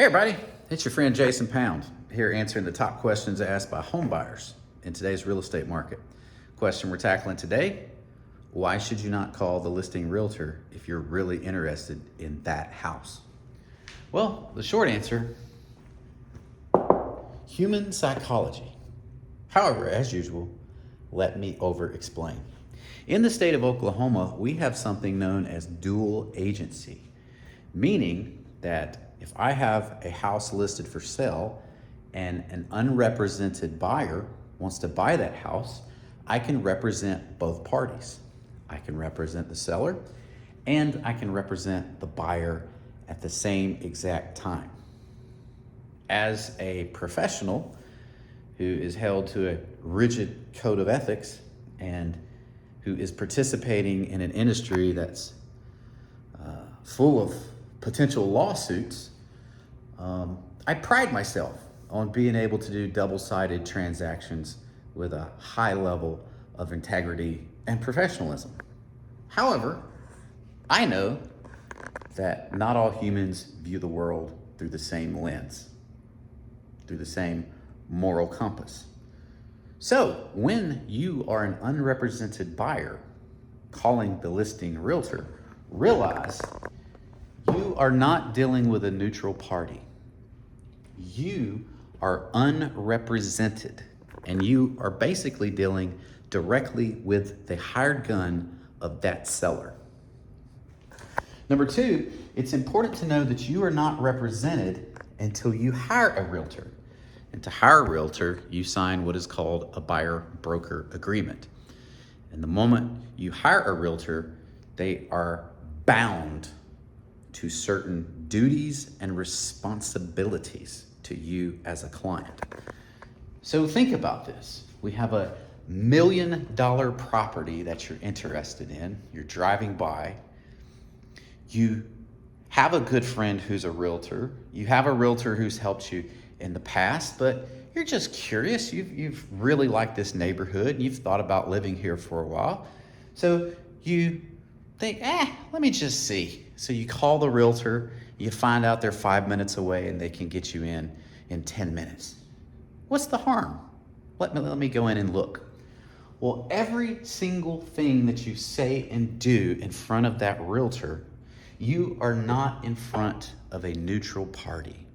Hey everybody, it's your friend Jason Pound here answering the top questions asked by home buyers in today's real estate market. Question we're tackling today: why should you not call the listing realtor if you're really interested in that house? Well, the short answer: human psychology. However, as usual, let me over-explain. In the state of Oklahoma, we have something known as dual agency, meaning that if I have a house listed for sale and an unrepresented buyer wants to buy that house, I can represent both parties. I can represent the seller and I can represent the buyer at the same exact time. As a professional who is held to a rigid code of ethics and who is participating in an industry that's full of potential lawsuits, I pride myself on being able to do double-sided transactions with a high level of integrity and professionalism. However, I know that not all humans view the world through the same lens, through the same moral compass. So when you are an unrepresented buyer calling the listing realtor, realize you are not dealing with a neutral party. You are unrepresented, and you are basically dealing directly with the hired gun of that seller. Number two, it's important to know that you are not represented until you hire a realtor. And to hire a realtor, you sign what is called a buyer-broker agreement. And the moment you hire a realtor, they are bound to certain duties and responsibilities to you as a client. So think about this. We have a $1 million property that you're interested in. You're driving by. You have a good friend who's a realtor. You have a realtor who's helped you in the past, but you're just curious. You've really liked this neighborhood. You've thought about living here for a while. So you think, let me just see. So you call the realtor, you find out they're 5 minutes away and they can get you in 10 minutes. What's the harm? Let me go in and look. Well, every single thing that you say and do in front of that realtor, you are not in front of a neutral party.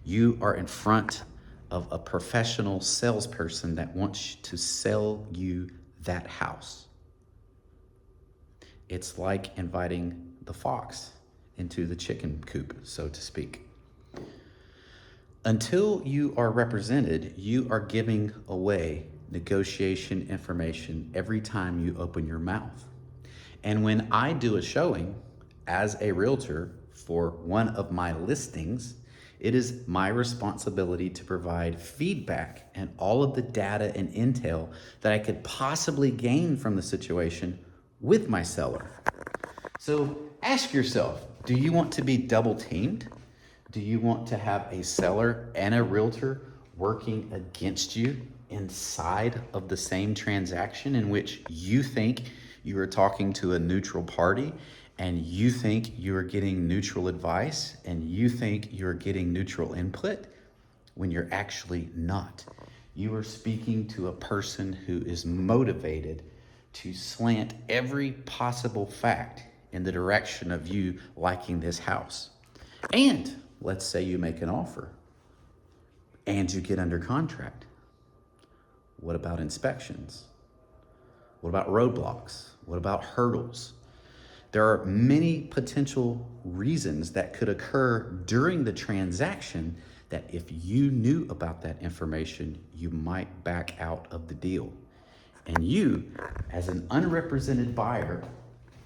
You are in front of a professional salesperson that wants to sell you that house. It's like inviting the fox into the chicken coop, so to speak. Until you are represented, you are giving away negotiation information every time you open your mouth. And when I do a showing as a realtor for one of my listings, it is my responsibility to provide feedback and all of the data and intel that I could possibly gain from the situation with my seller. So ask yourself, do you want to be double teamed? Do you want to have a seller and a realtor working against you inside of the same transaction in which you think you are talking to a neutral party and you think you are getting neutral advice and you think you're getting neutral input when you're actually not? You are speaking to a person who is motivated to slant every possible fact in the direction of you liking this house. And let's say you make an offer and you get under contract. What about inspections? What about roadblocks? What about hurdles? There are many potential reasons that could occur during the transaction that if you knew about that information, you might back out of the deal. And you, as an unrepresented buyer,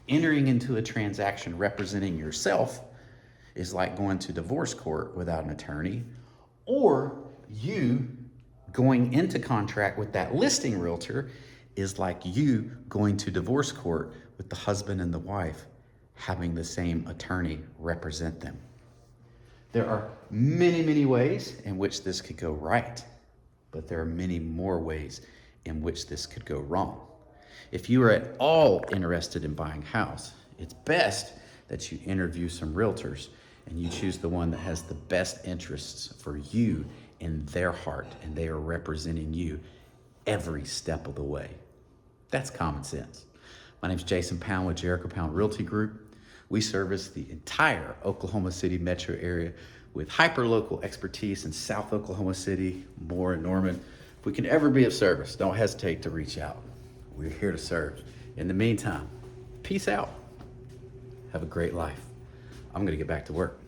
entering into a transaction representing yourself is like going to divorce court without an attorney, or you going into contract with that listing realtor is like you going to divorce court with the husband and the wife having the same attorney represent them. There are many, many ways in which this could go right, but there are many more ways in which this could go wrong. If you are at all interested in buying a house, it's best that you interview some realtors and you choose the one that has the best interests for you in their heart, and they are representing you every step of the way. That's common sense. My name is Jason Pound with Jericho Pound Realty Group. We service the entire Oklahoma City metro area with hyper-local expertise in South Oklahoma City, Moore, and Norman. If we can ever be of service, don't hesitate to reach out. We're here to serve. In the meantime, peace out. Have a great life. I'm going to get back to work.